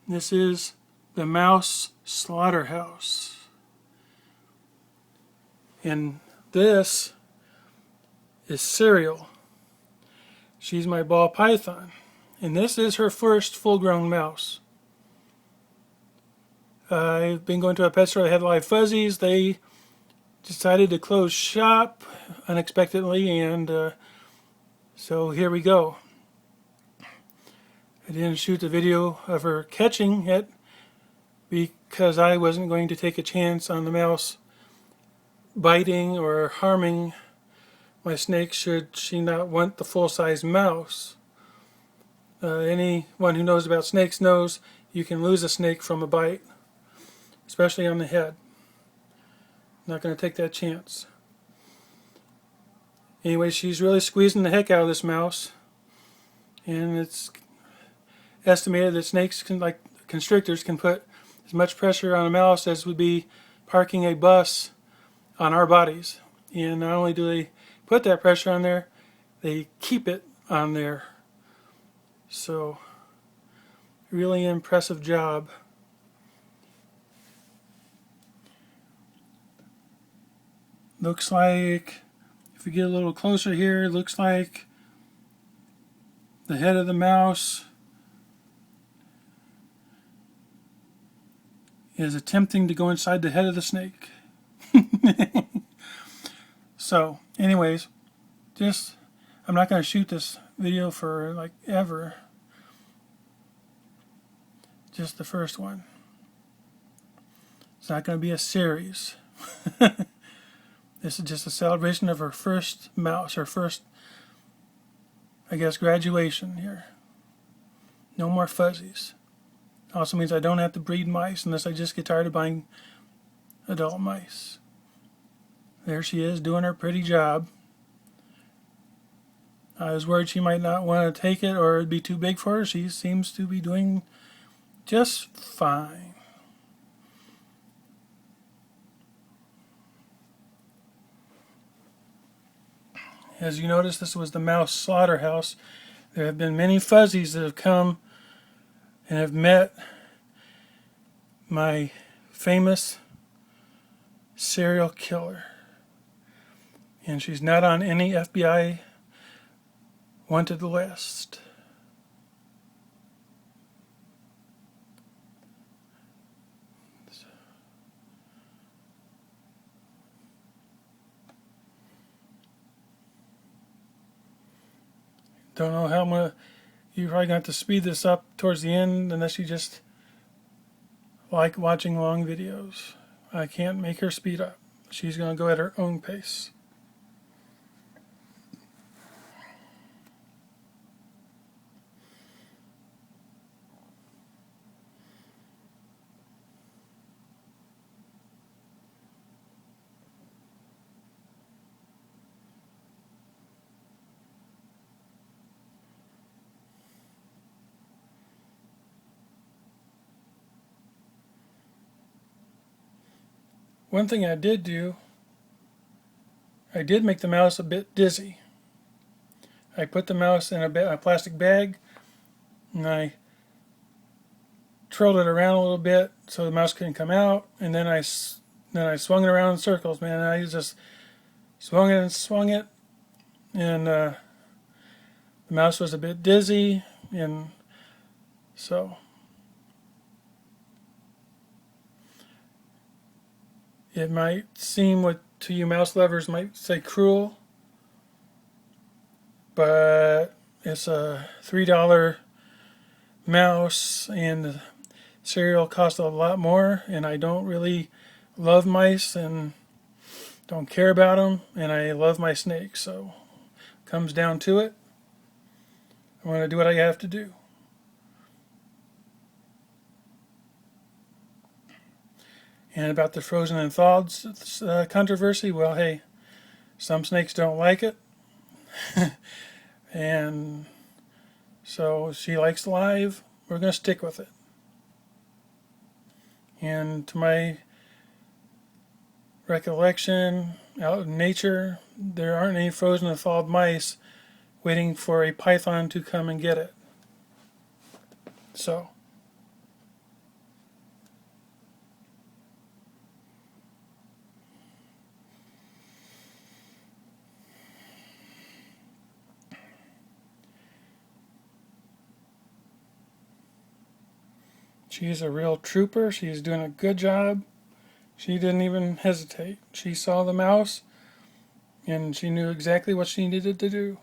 This is the Mouse Slaughterhouse. And this is Cereal. She's my ball python. And this is her first full-grown mouse. I've been going to a pet store that had live fuzzies. They decided to close shop unexpectedly, and so here we go. I didn't shoot the video of her catching it because I wasn't going to take a chance on the mouse biting or harming my snake should she not want the full-size mouse. Anyone who knows about snakes knows you can lose a snake from a bite, especially on the head. Not going to take that chance. Anyway, she's really squeezing the heck out of this mouse, and it's estimated that snakes can, like constrictors, can put as much pressure on a mouse as would be parking a bus on our bodies. And not only do they put that pressure on there, they keep it on there. So, really impressive job. Looks like, if we get a little closer here, it looks like the head of the mouse is attempting to go inside the head of the snake. So, anyways, I'm not going to shoot this video for like ever. Just the first one. It's not going to be a series. This is just a celebration of her first mouse, her first, I guess, graduation here. No more fuzzies. Also means I don't have to breed mice unless I just get tired of buying adult mice. There she is doing her pretty job. I was worried she might not want to take it or it'd be too big for her. She seems to be doing just fine. As you notice, this was the Mouse Slaughterhouse. There have been many fuzzies that have come and have met my famous serial killer. And she's not on any FBI wanted list. Don't know how much. You're probably going to have to speed this up towards the end unless you just like watching long videos. I can't make her speed up. She's going to go at her own pace. One thing I did do, I did make the mouse a bit dizzy. I put the mouse in a plastic bag and I twirled it around a little bit so the mouse couldn't come out, and then I swung it around in circles, man. And I just swung it, and the mouse was a bit dizzy, and so it might seem, what to you mouse lovers might say, cruel, but it's a $3 mouse, and the cereal cost a lot more, and I don't really love mice and don't care about them, and I love my snakes, so it comes down to it. I want to do what I have to do. And about the frozen and thawed controversy, well, hey, some snakes don't like it. And so she likes live. We're going to stick with it. And to my recollection, out in nature, there aren't any frozen and thawed mice waiting for a python to come and get it. So, She's a real trooper. She's doing a good job. She didn't even hesitate. She saw the mouse and she knew exactly what she needed to do.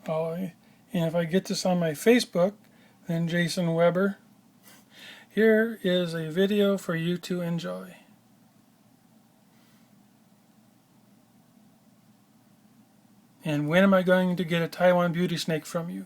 Oh, and if I get this on my Facebook, then Jason Weber, here is a video for you to enjoy. And when am I going to get a Taiwan beauty snake from you?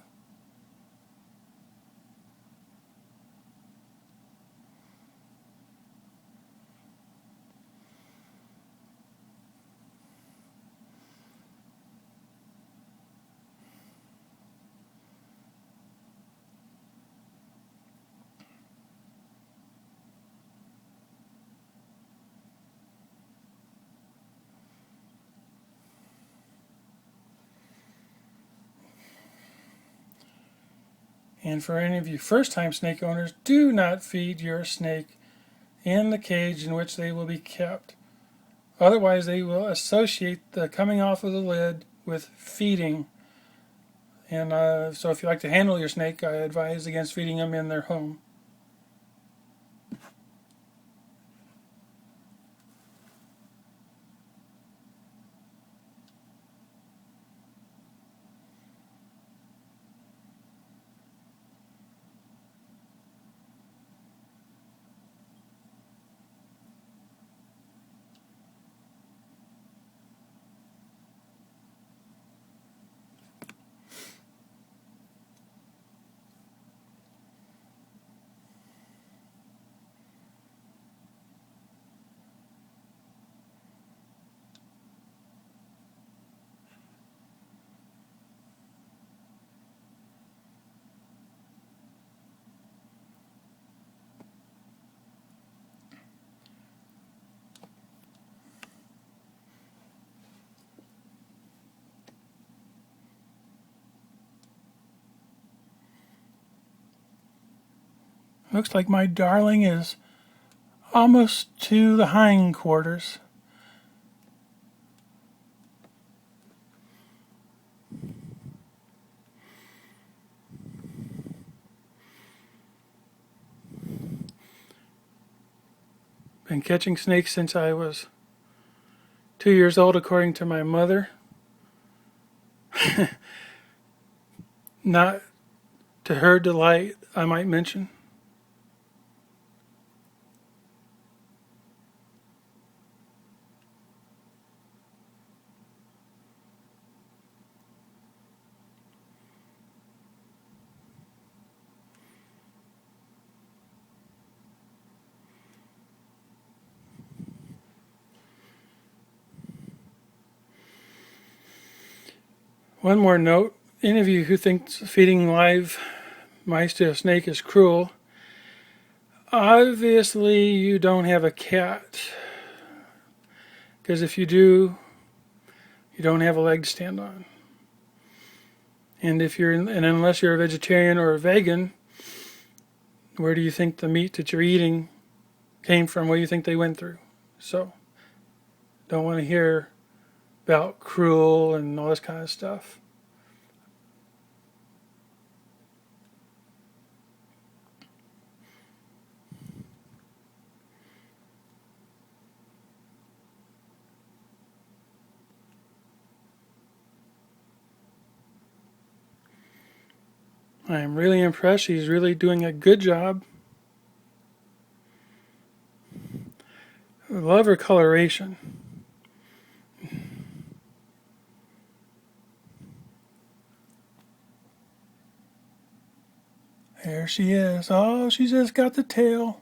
And for any of you first-time snake owners, do not feed your snake in the cage in which they will be kept. Otherwise, they will associate the coming off of the lid with feeding. And so if you like to handle your snake, I advise against feeding them in their home. Looks like my darling is almost to the hindquarters. Been catching snakes since I was 2 years old, according to my mother. Not to her delight, I might mention. One more note. Any of you who think feeding live mice to a snake is cruel, obviously you don't have a cat. Because if you do, you don't have a leg to stand on. And unless you're a vegetarian or a vegan, where do you think the meat that you're eating came from? What do you think they went through? So, don't want to hear about cruel and all this kind of stuff. I am really impressed. She's really doing a good job. I love her coloration. There she is. Oh, she just got the tail.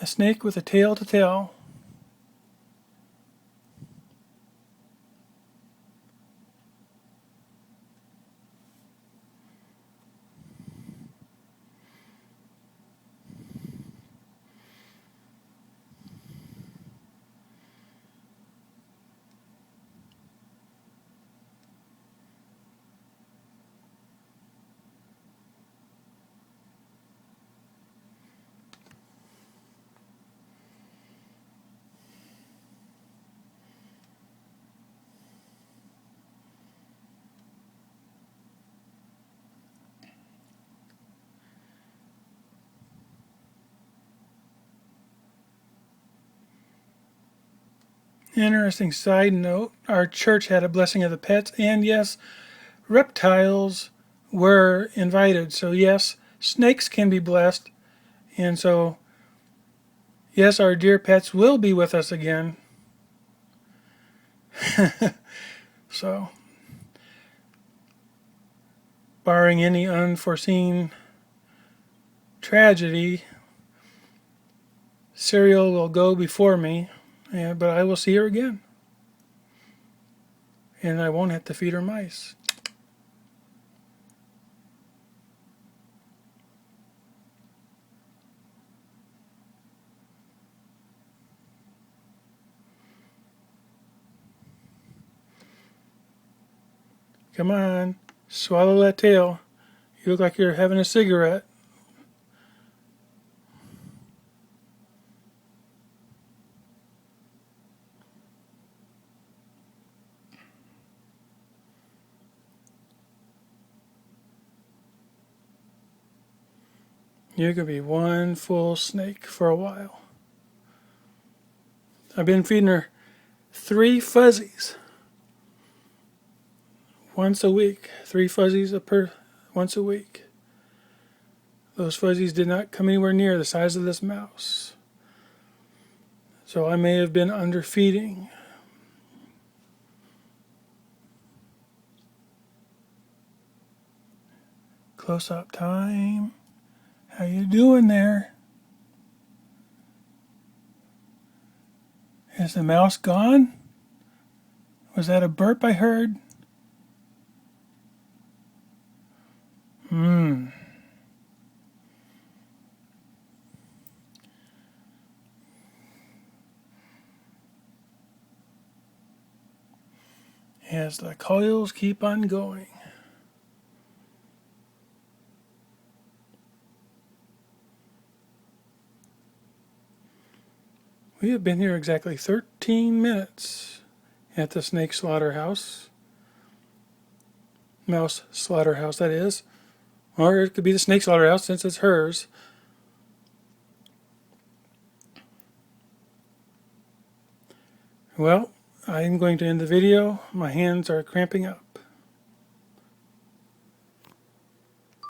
A snake with a tale to tell. Interesting side note, our church had a blessing of the pets, and yes, reptiles were invited. So yes, snakes can be blessed, and so yes, our dear pets will be with us again. So, barring any unforeseen tragedy, Cereal will go before me, but I will see her again. And I won't have to feed her mice. Come on, swallow that tail. You look like you're having a cigarette. You're going to be one full snake for a while. I've been feeding her 3 fuzzies once a week. 3 fuzzies once a week. Those fuzzies did not come anywhere near the size of this mouse. So I may have been underfeeding. Close-up time. How you doing there? Is the mouse gone? Was that a burp I heard? As the coils keep on going. We have been here exactly 13 minutes at the snake slaughterhouse. Mouse slaughterhouse, that is. Or it could be the snake slaughterhouse since it's hers. Well, I'm going to end the video. My hands are cramping up.